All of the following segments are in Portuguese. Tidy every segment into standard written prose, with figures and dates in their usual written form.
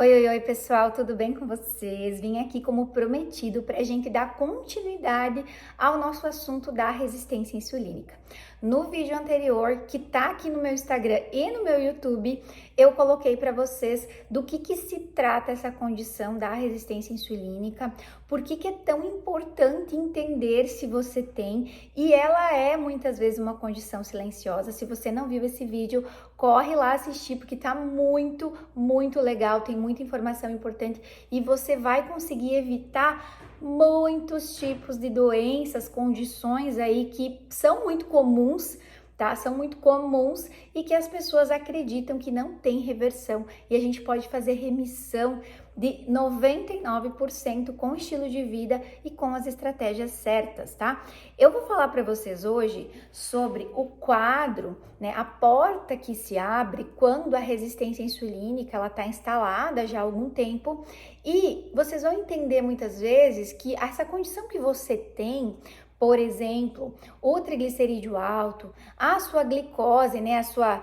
Oi, pessoal, tudo bem com vocês? Vim aqui como prometido para a gente dar continuidade ao nosso assunto da resistência insulínica. No vídeo anterior, que tá aqui no meu Instagram e no meu YouTube, eu coloquei para vocês do que se trata essa condição da resistência insulínica, por que é tão importante entender se você tem, e ela é muitas vezes uma condição silenciosa. Se você não viu esse vídeo, corre lá assistir porque tá muito legal, tem muita informação importante e você vai conseguir evitar muitos tipos de doenças, condições aí que são muito comuns, tá? São muito comuns e que as pessoas acreditam que não tem reversão, e a gente pode fazer remissão de 99% com o estilo de vida e com as estratégias certas, tá? Eu vou falar para vocês hoje sobre o quadro, né, a porta que se abre quando a resistência insulínica ela tá instalada já há algum tempo, e vocês vão entender muitas vezes que essa condição que você tem, por exemplo, o triglicerídeo alto, a sua glicose, né, a sua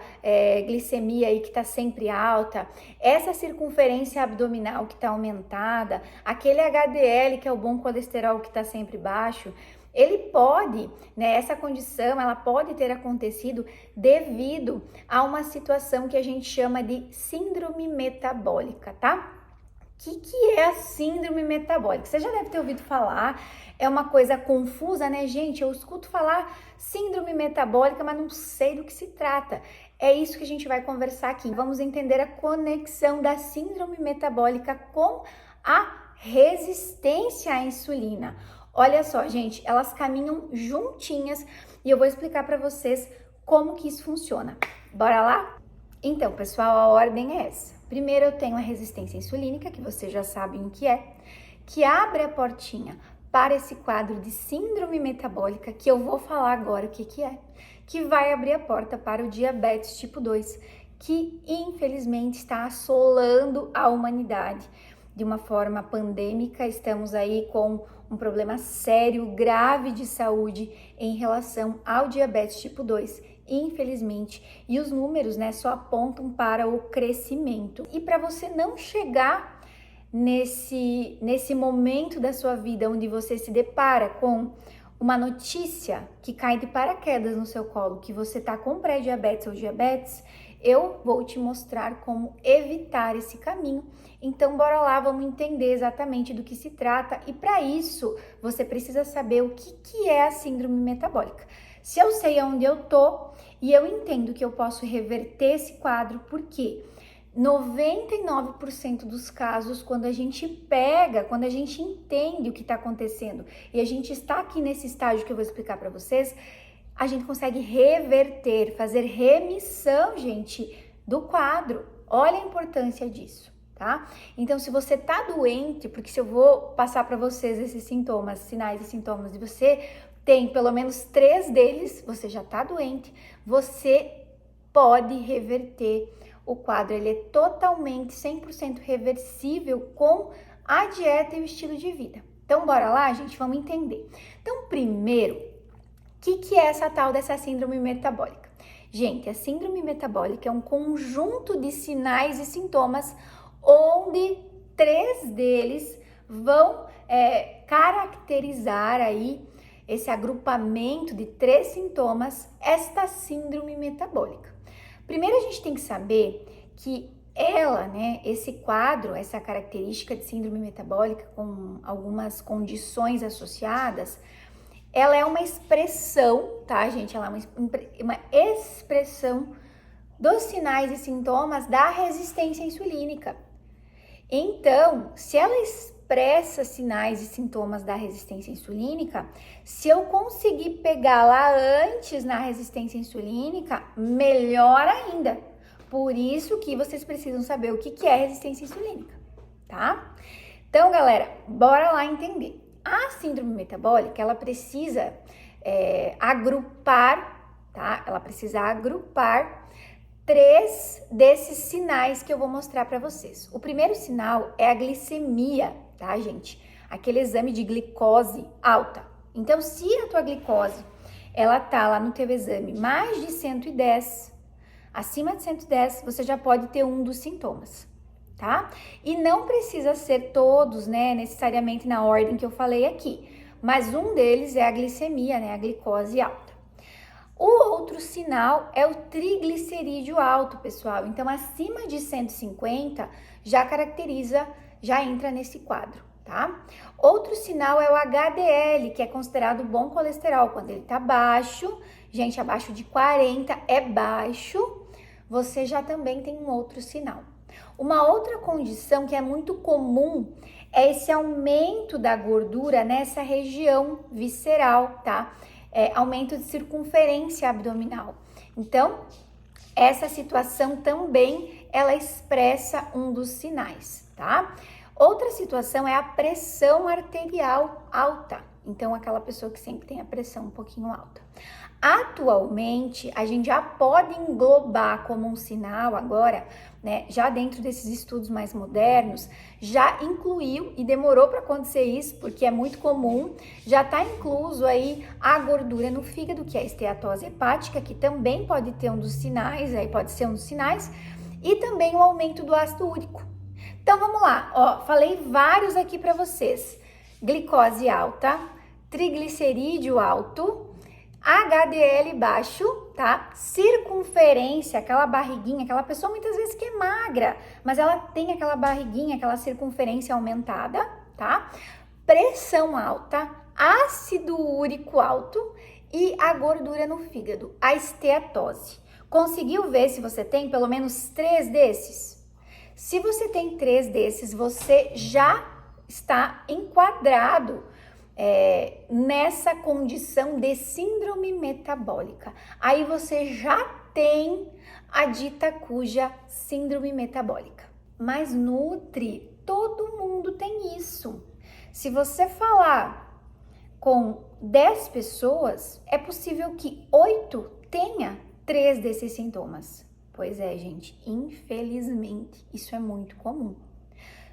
glicemia aí que está sempre alta, essa circunferência abdominal que está aumentada, aquele HDL que é o bom colesterol que está sempre baixo, ele pode, né, essa condição, ela pode ter acontecido devido a uma situação que a gente chama de síndrome metabólica, tá? O que é a síndrome metabólica? Você já deve ter ouvido falar, é uma coisa confusa, né, gente? Eu escuto falar síndrome metabólica, mas não sei do que se trata. É isso que a gente vai conversar aqui. Vamos entender a conexão da síndrome metabólica com a resistência à insulina. Olha só, gente, elas caminham juntinhas e eu vou explicar para vocês como que isso funciona. Bora lá? Então, pessoal, a ordem é essa. Primeiro eu tenho a resistência insulínica, que vocês já sabem o que abre a portinha para esse quadro de síndrome metabólica, que eu vou falar agora o que é, que vai abrir a porta para o diabetes tipo 2, que infelizmente está assolando a humanidade de uma forma pandêmica. Estamos aí com um problema sério, grave de saúde em relação ao diabetes tipo 2. Infelizmente, e os números, né, só apontam para o crescimento. E para você não chegar nesse momento da sua vida onde você se depara com uma notícia que cai de paraquedas no seu colo, que você tá com pré-diabetes ou diabetes, eu vou te mostrar como evitar esse caminho. Então, bora lá, vamos entender exatamente do que se trata, e para isso, você precisa saber o que é a síndrome metabólica. Se eu sei aonde eu tô e eu entendo que eu posso reverter esse quadro, porque 99% dos casos, quando a gente entende o que está acontecendo e a gente está aqui nesse estágio que eu vou explicar para vocês, a gente consegue reverter, fazer remissão, gente, do quadro. Olha a importância disso, tá? Então, se você tá doente, porque se eu vou passar para vocês esses sintomas, sinais e sintomas, e você tem pelo menos 3 deles, você já tá doente, você pode reverter o quadro. Ele é totalmente 100% reversível com a dieta e o estilo de vida. Então, bora lá, gente, vamos entender. Então, primeiro, o que é essa tal dessa síndrome metabólica? Gente, a síndrome metabólica é um conjunto de sinais e sintomas onde 3 deles vão caracterizar aí esse agrupamento de 3 sintomas, esta síndrome metabólica. Primeiro a gente tem que saber que ela, né, esse quadro, essa característica de síndrome metabólica com algumas condições associadas, ela é uma expressão, tá, gente? Ela é uma expressão dos sinais e sintomas da resistência insulínica. Então, se ela expressa sinais e sintomas da resistência insulínica, se eu conseguir pegar lá antes na resistência insulínica, melhor ainda. Por isso que vocês precisam saber o que é resistência insulínica, tá? Então, galera, bora lá entender. A síndrome metabólica, ela precisa agrupar, tá? Ela precisa agrupar 3 desses sinais que eu vou mostrar para vocês. O primeiro sinal é a glicemia, tá, gente? Aquele exame de glicose alta. Então, se a tua glicose, ela tá lá no teu exame mais de 110, acima de 110, você já pode ter um dos sintomas. tá? E não precisa ser todos, né, necessariamente na ordem que eu falei aqui, mas um deles é a glicemia, né, a glicose alta. O outro sinal é o triglicerídeo alto, pessoal. Então, acima de 150 já caracteriza, já entra nesse quadro, tá? Outro sinal é o HDL, que é considerado bom colesterol. Quando ele tá baixo, gente, abaixo de 40 é baixo, você já também tem um outro sinal. Uma outra condição que é muito comum é esse aumento da gordura nessa região visceral, tá? Aumento de circunferência abdominal. Então, essa situação também, ela expressa um dos sinais, tá? Outra situação é a pressão arterial alta. Então, aquela pessoa que sempre tem a pressão um pouquinho alta. Atualmente, a gente já pode englobar como um sinal agora, né, já dentro desses estudos mais modernos, já incluiu, e demorou para acontecer isso, porque é muito comum, já está incluso aí a gordura no fígado, que é a esteatose hepática, que também pode ter um dos sinais, aí pode ser um dos sinais, e também o aumento do ácido úrico. Então, vamos lá, ó, falei vários aqui para vocês. Glicose alta, triglicerídeo alto, HDL baixo, tá? Circunferência, aquela barriguinha, aquela pessoa muitas vezes que é magra, mas ela tem aquela barriguinha, aquela circunferência aumentada, tá? Pressão alta, ácido úrico alto e a gordura no fígado, a esteatose. Conseguiu ver se você tem pelo menos 3 desses? Se você tem 3 desses, você já está enquadrado nessa condição de síndrome metabólica. Aí você já tem a dita cuja síndrome metabólica. Mas Nutri, todo mundo tem isso. Se você falar com 10 pessoas, é possível que 8 tenha 3 desses sintomas. Pois é, gente, infelizmente, isso é muito comum.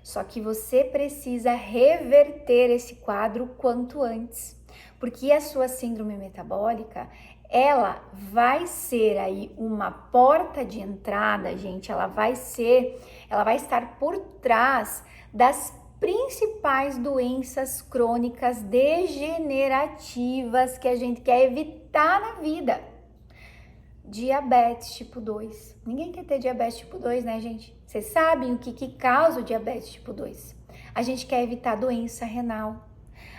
Só que você precisa reverter esse quadro quanto antes, porque a sua síndrome metabólica, ela vai ser aí uma porta de entrada, gente, ela vai estar por trás das principais doenças crônicas degenerativas que a gente quer evitar na vida. Diabetes tipo 2. Ninguém quer ter diabetes tipo 2, né, gente? Vocês sabem o que causa o diabetes tipo 2? A gente quer evitar doença renal.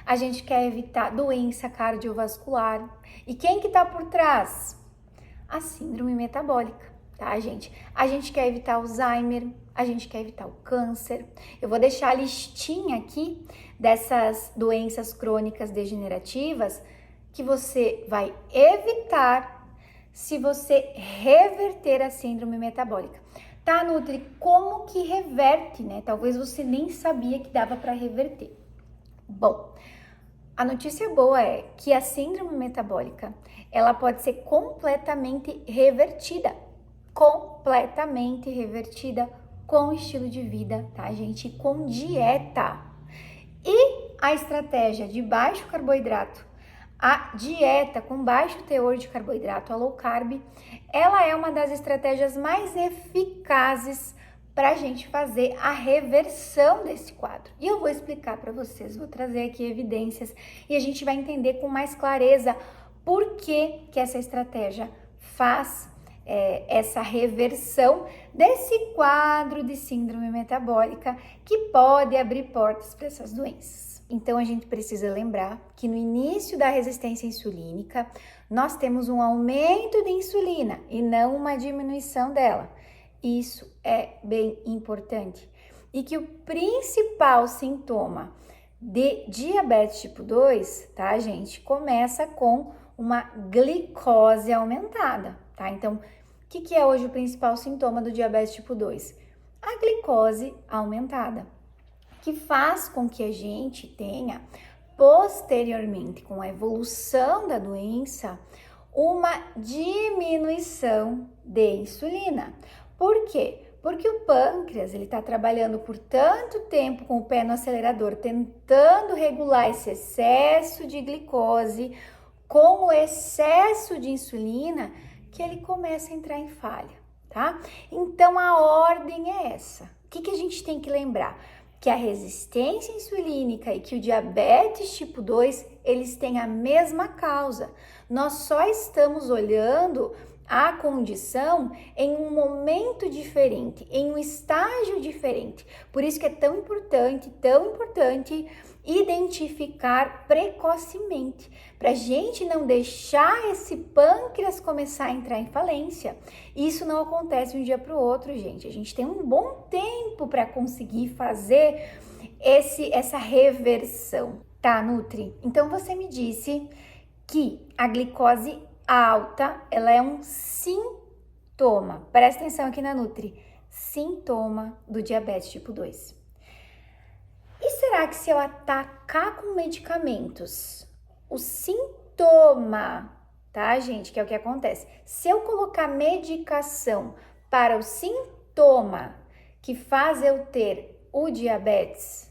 A gente quer evitar doença cardiovascular. E quem que tá por trás? A síndrome metabólica, tá, gente? A gente quer evitar Alzheimer, a gente quer evitar o câncer. Eu vou deixar a listinha aqui dessas doenças crônicas degenerativas que você vai evitar se você reverter a síndrome metabólica. Tá, Nutri, como que reverte, né? Talvez você nem sabia que dava para reverter. Bom, a notícia boa é que a síndrome metabólica, ela pode ser completamente revertida com estilo de vida, tá, gente? Com dieta. E a estratégia de baixo carboidrato, a dieta com baixo teor de carboidrato, a low carb, ela é uma das estratégias mais eficazes para a gente fazer a reversão desse quadro. E eu vou explicar para vocês, vou trazer aqui evidências e a gente vai entender com mais clareza por que essa estratégia faz essa reversão desse quadro de síndrome metabólica que pode abrir portas para essas doenças. Então, a gente precisa lembrar que no início da resistência insulínica, nós temos um aumento de insulina e não uma diminuição dela. Isso é bem importante. E que o principal sintoma de diabetes tipo 2, tá, gente, começa com uma glicose aumentada, tá? Então, o que é hoje o principal sintoma do diabetes tipo 2? A glicose aumentada, que faz com que a gente tenha, posteriormente, com a evolução da doença, uma diminuição de insulina. Por quê? Porque o pâncreas, ele está trabalhando por tanto tempo com o pé no acelerador, tentando regular esse excesso de glicose com o excesso de insulina, que ele começa a entrar em falha, tá? Então, a ordem é essa. O que a gente tem que lembrar? Que a resistência insulínica e que o diabetes tipo 2, eles têm a mesma causa. Nós só estamos olhando a condição em um momento diferente, em um estágio diferente. Por isso que é tão importante identificar precocemente, para a gente não deixar esse pâncreas começar a entrar em falência. Isso não acontece de um dia para o outro, gente. A gente tem um bom tempo para conseguir fazer essa reversão, tá, Nutri? Então você me disse que a glicose alta, ela é um sintoma. Presta atenção aqui na Nutri. Sintoma do diabetes tipo 2. E será que se eu atacar com medicamentos o sintoma, tá, gente, que é o que acontece? Se eu colocar medicação para o sintoma que faz eu ter o diabetes,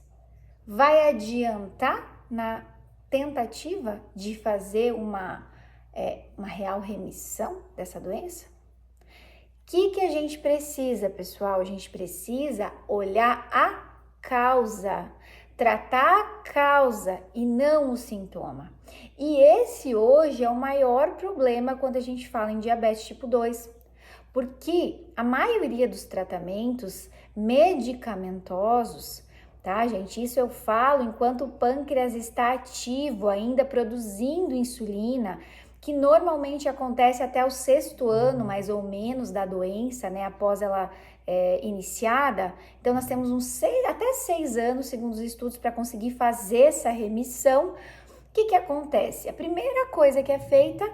vai adiantar na tentativa de fazer uma real remissão dessa doença? O que a gente precisa, pessoal? A gente precisa olhar a causa, tratar a causa e não o sintoma. E esse hoje é o maior problema quando a gente fala em diabetes tipo 2, porque a maioria dos tratamentos medicamentosos, tá, gente? Isso eu falo enquanto o pâncreas está ativo, ainda produzindo insulina, que normalmente acontece até o 6º ano, mais ou menos, da doença, né? Após ela iniciada. Então, nós temos até 6 anos, segundo os estudos, para conseguir fazer essa remissão. O que acontece? A primeira coisa que é feita,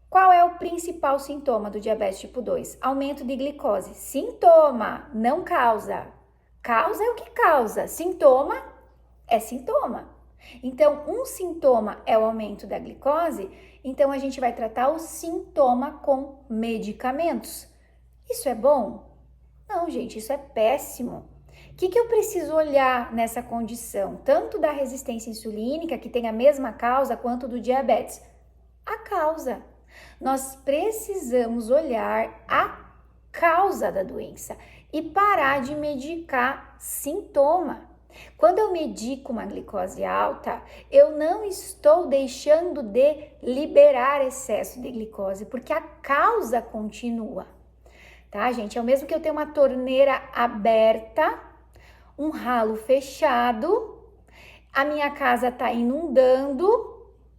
qual é o principal sintoma do diabetes tipo 2? Aumento de glicose. Sintoma, não causa. Causa é o que causa. Sintoma é sintoma. Então, um sintoma é o aumento da glicose, então a gente vai tratar o sintoma com medicamentos. Isso é bom? Não, gente, isso é péssimo. O que eu preciso olhar nessa condição? Tanto da resistência insulínica, que tem a mesma causa, quanto do diabetes? A causa. Nós precisamos olhar a causa da doença e parar de medicar sintoma. Quando eu medico uma glicose alta, eu não estou deixando de liberar excesso de glicose, porque a causa continua, tá, gente? É o mesmo que eu ter uma torneira aberta, um ralo fechado, a minha casa tá inundando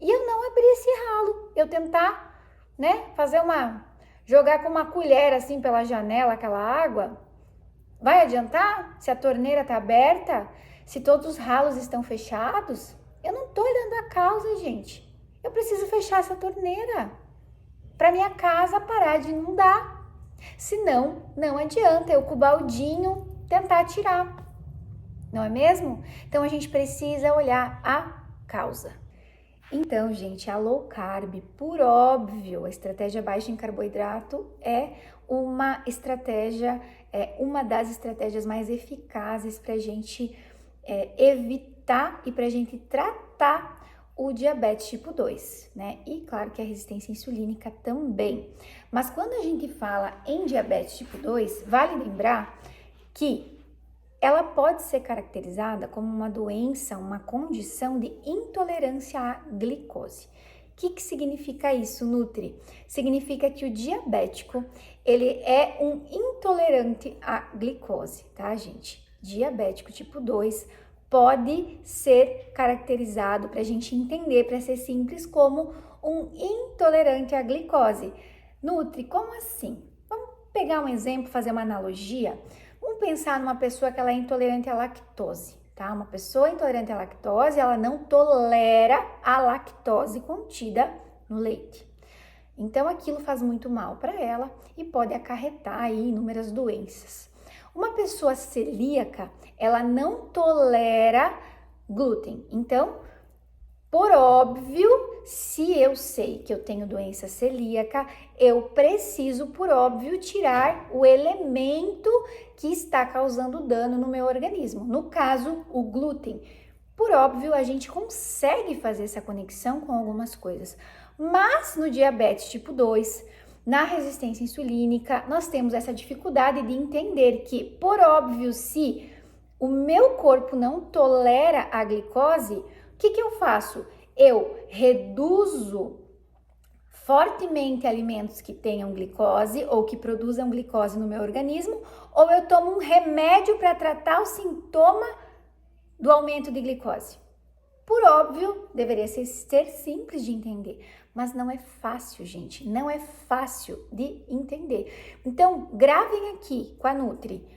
e eu não abrir esse ralo, eu tentar, né, jogar com uma colher assim pela janela aquela água. Vai adiantar se a torneira tá aberta? Se todos os ralos estão fechados? Eu não tô olhando a causa, gente. Eu preciso fechar essa torneira para minha casa parar de inundar. Senão, não adianta eu com o baldinho tentar tirar. Não é mesmo? Então, a gente precisa olhar a causa. Então, gente, a low carb, por óbvio, a estratégia baixa em carboidrato é uma das estratégias mais eficazes para a gente evitar e para a gente tratar o diabetes tipo 2, né? E claro que a resistência insulínica também. Mas quando a gente fala em diabetes tipo 2, vale lembrar que ela pode ser caracterizada como uma doença, uma condição de intolerância à glicose. O que significa isso, Nutri? Significa que o diabético, ele é um intolerante à glicose, tá, gente? Diabético tipo 2 pode ser caracterizado, para a gente entender, para ser simples, como um intolerante à glicose. Nutri, como assim? Vamos pegar um exemplo, fazer uma analogia? Vamos pensar numa pessoa que ela é intolerante à lactose, tá? Uma pessoa intolerante à lactose, ela não tolera a lactose contida no leite. Então, aquilo faz muito mal para ela e pode acarretar aí inúmeras doenças. Uma pessoa celíaca, ela não tolera glúten. Então, por óbvio, se eu sei que eu tenho doença celíaca, eu preciso, por óbvio, tirar o elemento que está causando dano no meu organismo. No caso, o glúten. Por óbvio, a gente consegue fazer essa conexão com algumas coisas. Mas no diabetes tipo 2, na resistência insulínica, nós temos essa dificuldade de entender que, por óbvio, se o meu corpo não tolera a glicose, o que eu faço? Eu reduzo fortemente alimentos que tenham glicose ou que produzam glicose no meu organismo, ou eu tomo um remédio para tratar o sintoma do aumento de glicose. Por óbvio, deveria ser simples de entender, mas não é fácil, gente, não é fácil de entender. Então, gravem aqui com a Nutri.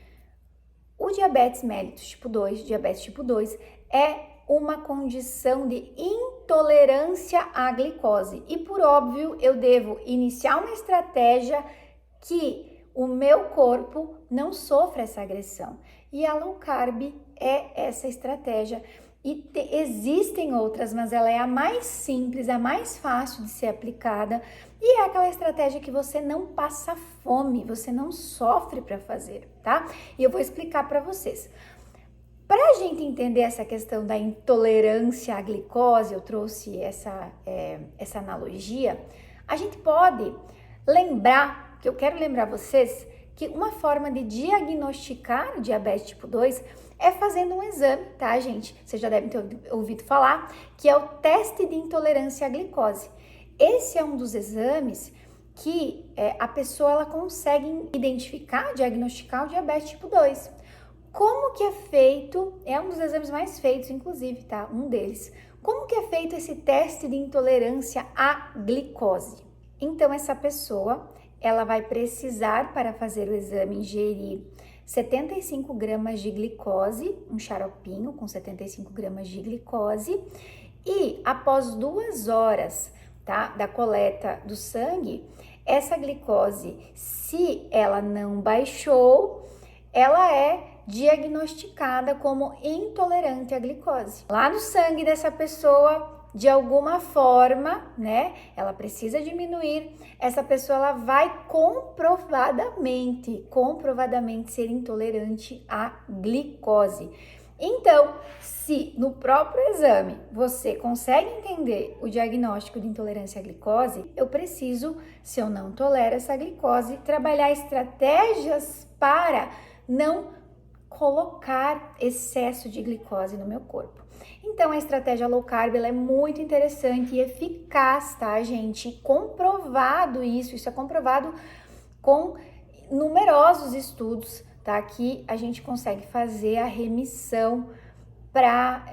O diabetes mellitus tipo 2, diabetes tipo 2, é uma condição de intolerância à glicose. E por óbvio, eu devo iniciar uma estratégia que o meu corpo não sofra essa agressão. E a low carb é essa estratégia. E existem outras, mas ela é a mais simples, a mais fácil de ser aplicada. E é aquela estratégia que você não passa fome, você não sofre para fazer, tá? E eu vou explicar para vocês. Para a gente entender essa questão da intolerância à glicose, eu trouxe essa analogia, a gente pode lembrar, que eu quero lembrar vocês, que uma forma de diagnosticar o diabetes tipo 2 é fazendo um exame, tá, gente? Vocês já devem ter ouvido falar, que é o teste de intolerância à glicose. Esse é um dos exames que a pessoa ela consegue identificar, diagnosticar o diabetes tipo 2. Como que é feito? É um dos exames mais feitos, inclusive, tá? Um deles. Como que é feito esse teste de intolerância à glicose? Então, essa pessoa, ela vai precisar, para fazer o exame, ingerir 75 gramas de glicose, um xaropinho com 75 gramas de glicose, e após 2 horas, tá, da coleta do sangue, essa glicose, se ela não baixou, ela é diagnosticada como intolerante à glicose. Lá no sangue dessa pessoa, de alguma forma, né, ela precisa diminuir, essa pessoa ela vai comprovadamente ser intolerante à glicose. Então, se no próprio exame você consegue entender o diagnóstico de intolerância à glicose, eu preciso, se eu não tolero essa glicose, trabalhar estratégias para não colocar excesso de glicose no meu corpo. Então, a estratégia low carb ela é muito interessante e eficaz, tá, gente? Comprovado isso é comprovado com numerosos estudos, tá? Que a gente consegue fazer a remissão para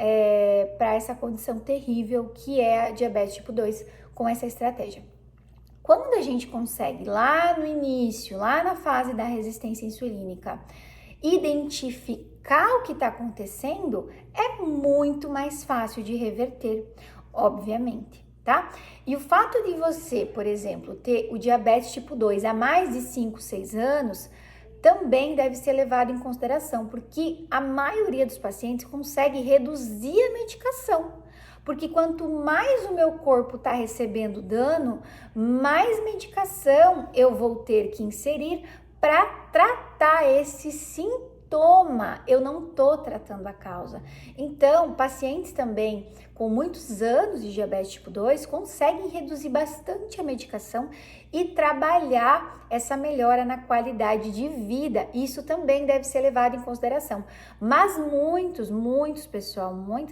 essa condição terrível que é a diabetes tipo 2 com essa estratégia. Quando a gente consegue lá no início, lá na fase da resistência insulínica, identificar o que está acontecendo, é muito mais fácil de reverter, obviamente, tá? E o fato de você, por exemplo, ter o diabetes tipo 2 há mais de 5, 6 anos, também deve ser levado em consideração, porque a maioria dos pacientes consegue reduzir a medicação. Porque quanto mais o meu corpo está recebendo dano, mais medicação eu vou ter que inserir para tratar esse sintoma. Eu não estou tratando a causa. Então, pacientes também com muitos anos de diabetes tipo 2 conseguem reduzir bastante a medicação e trabalhar essa melhora na qualidade de vida. Isso também deve ser levado em consideração. Mas muitas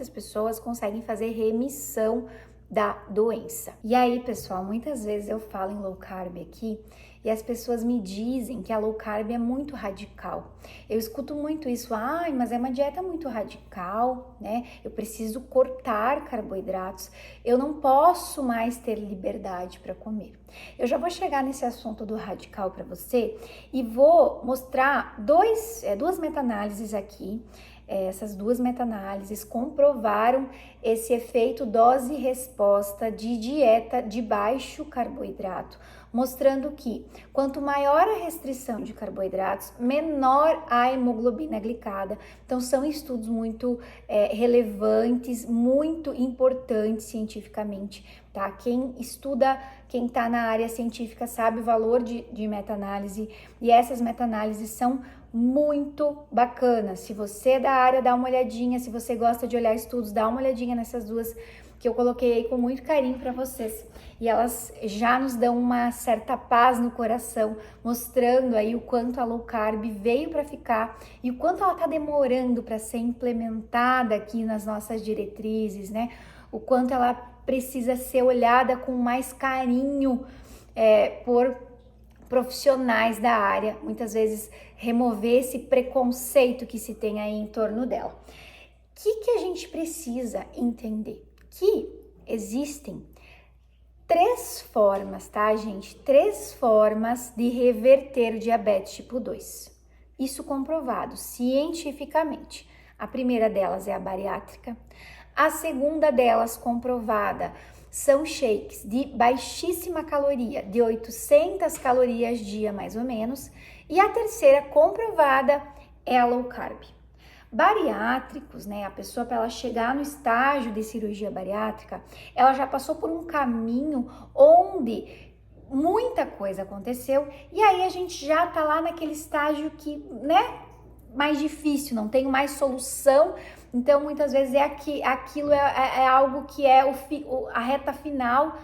pessoas conseguem fazer remissão da doença. E aí, pessoal, muitas vezes eu falo em low carb aqui e as pessoas me dizem que a low carb é muito radical. Eu escuto muito isso, mas é uma dieta muito radical, né? Eu preciso cortar carboidratos, eu não posso mais ter liberdade para comer. Eu já vou chegar nesse assunto do radical para você e vou mostrar duas meta-análises aqui. Essas 2 meta-análises comprovaram esse efeito dose-resposta de dieta de baixo carboidrato, mostrando que quanto maior a restrição de carboidratos, menor a hemoglobina glicada. Então, são estudos muito relevantes, muito importantes cientificamente, tá? Quem estuda, quem tá na área científica sabe o valor de meta-análise, e essas meta-análises são muito bacanas. Se você é da área, dá uma olhadinha. Se você gosta de olhar estudos, dá uma olhadinha nessas 2 que eu coloquei aí com muito carinho para vocês. E elas já nos dão uma certa paz no coração, mostrando aí o quanto a low carb veio para ficar e o quanto ela está demorando para ser implementada aqui nas nossas diretrizes, né? O quanto ela precisa ser olhada com mais carinho por profissionais da área, muitas vezes remover esse preconceito que se tem aí em torno dela. O que a gente precisa entender? Que existem 3 formas, tá, gente? 3 formas de reverter diabetes tipo 2. Isso comprovado cientificamente. A primeira delas é a bariátrica. A segunda delas comprovada são shakes de baixíssima caloria, de 800 calorias dia mais ou menos. E a terceira comprovada é a low carb. Bariátricos, né? A pessoa, para ela chegar no estágio de cirurgia bariátrica, ela já passou por um caminho onde muita coisa aconteceu e aí a gente já tá lá naquele estágio que, né, mais difícil, não tem mais solução. Então, muitas vezes aquilo é algo que é a reta final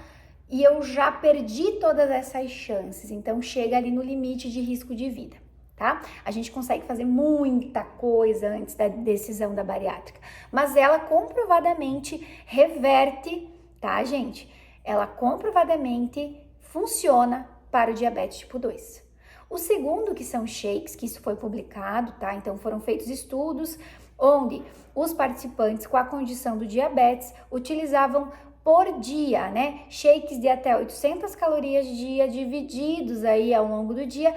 e eu já perdi todas essas chances. Então, chega ali no limite de risco de vida. Tá? A gente consegue fazer muita coisa antes da decisão da bariátrica, mas ela comprovadamente reverte, tá, gente? Ela comprovadamente funciona para o diabetes tipo 2. O segundo, que são shakes, que isso foi publicado, tá? Então foram feitos estudos onde os participantes com a condição do diabetes utilizavam por dia, né? Shakes de até 800 calorias dia divididos aí ao longo do dia,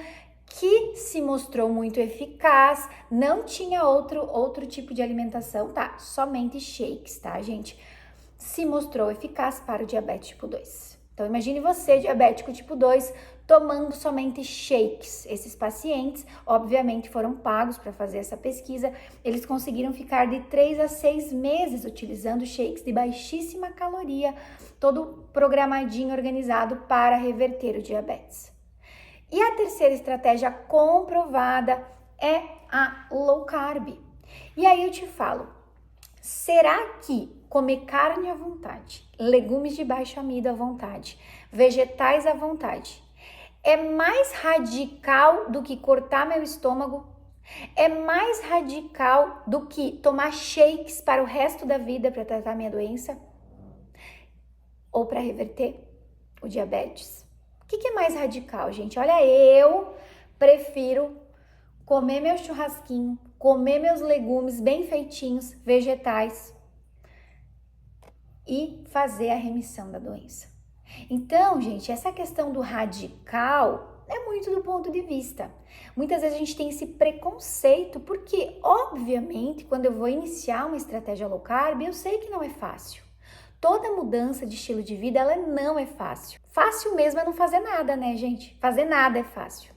que se mostrou muito eficaz, não tinha outro tipo de alimentação, tá? Somente shakes, tá, gente? Se mostrou eficaz para o diabetes tipo 2. Então, imagine você, diabético tipo 2, tomando somente shakes. Esses pacientes, obviamente, foram pagos para fazer essa pesquisa. Eles conseguiram ficar de 3 a 6 meses utilizando shakes de baixíssima caloria, todo programadinho, organizado para reverter o diabetes. E a terceira estratégia comprovada é a low carb. E aí eu te falo, será que comer carne à vontade, legumes de baixo amido à vontade, vegetais à vontade, é mais radical do que cortar meu estômago? É mais radical do que tomar shakes para o resto da vida para tratar minha doença? Ou para reverter o diabetes? O que é mais radical, gente? Olha, eu prefiro comer meu churrasquinho, comer meus legumes bem feitinhos, vegetais e fazer a remissão da doença. Então, gente, essa questão do radical é muito do ponto de vista. Muitas vezes a gente tem esse preconceito, porque, obviamente, quando eu vou iniciar uma estratégia low carb, eu sei que não é fácil. Toda mudança de estilo de vida, ela não é fácil. Fácil mesmo é não fazer nada, né, gente? Fazer nada é fácil.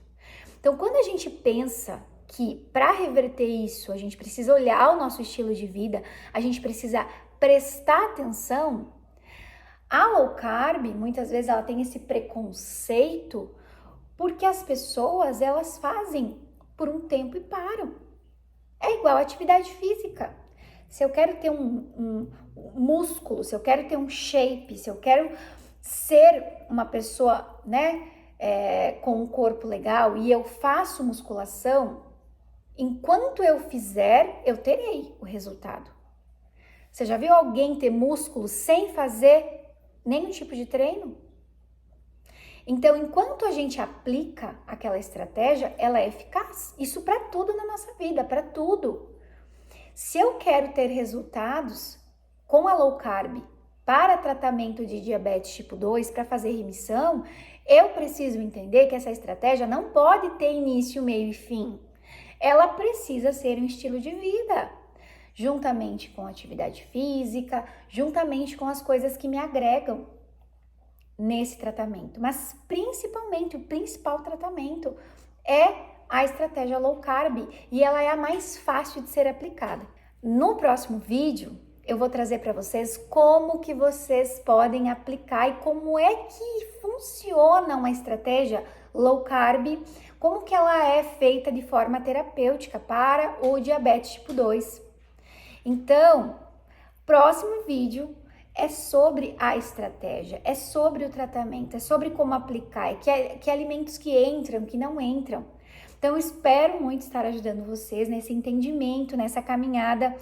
Então, quando a gente pensa que para reverter isso, a gente precisa olhar o nosso estilo de vida, a gente precisa prestar atenção, a low carb, muitas vezes ela tem esse preconceito porque as pessoas, elas fazem por um tempo e param. É igual a atividade física. Se eu quero ter um músculo, se eu quero ter um shape, se eu quero ser uma pessoa, né, com um corpo legal e eu faço musculação, enquanto eu fizer, eu terei o resultado. Você já viu alguém ter músculo sem fazer nenhum tipo de treino? Então, enquanto a gente aplica aquela estratégia, ela é eficaz. Isso para tudo na nossa vida, para tudo. Se eu quero ter resultados com a low carb para tratamento de diabetes tipo 2, para fazer remissão, eu preciso entender que essa estratégia não pode ter início, meio e fim. Ela precisa ser um estilo de vida, juntamente com atividade física, juntamente com as coisas que me agregam nesse tratamento. Mas principalmente, o principal tratamento é a estratégia low carb e ela é a mais fácil de ser aplicada. No próximo vídeo, eu vou trazer para vocês como que vocês podem aplicar e como é que funciona uma estratégia low carb, como que ela é feita de forma terapêutica para o diabetes tipo 2. Então, próximo vídeo é sobre a estratégia, é sobre o tratamento, é sobre como aplicar, que alimentos que entram, que não entram. Então, eu espero muito estar ajudando vocês nesse entendimento, nessa caminhada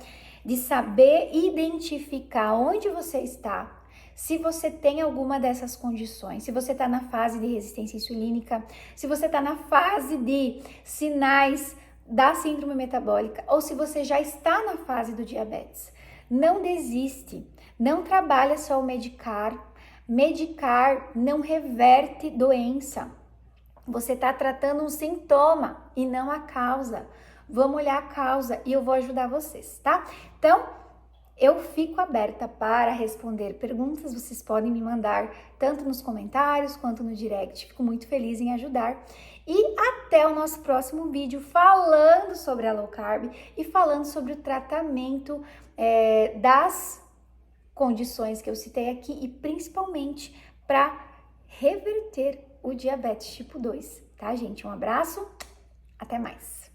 de saber identificar onde você está, se você tem alguma dessas condições, se você está na fase de resistência insulínica, se você está na fase de sinais da síndrome metabólica ou se você já está na fase do diabetes. Não desiste, não trabalha só o medicar. Medicar não reverte doença. Você está tratando um sintoma e não a causa. Vamos olhar a causa e eu vou ajudar vocês, tá? Então, eu fico aberta para responder perguntas. Vocês podem me mandar tanto nos comentários quanto no direct. Fico muito feliz em ajudar. E até o nosso próximo vídeo falando sobre a low carb e falando sobre o tratamento das condições que eu citei aqui e principalmente para reverter o diabetes tipo 2, tá, gente? Um abraço, até mais!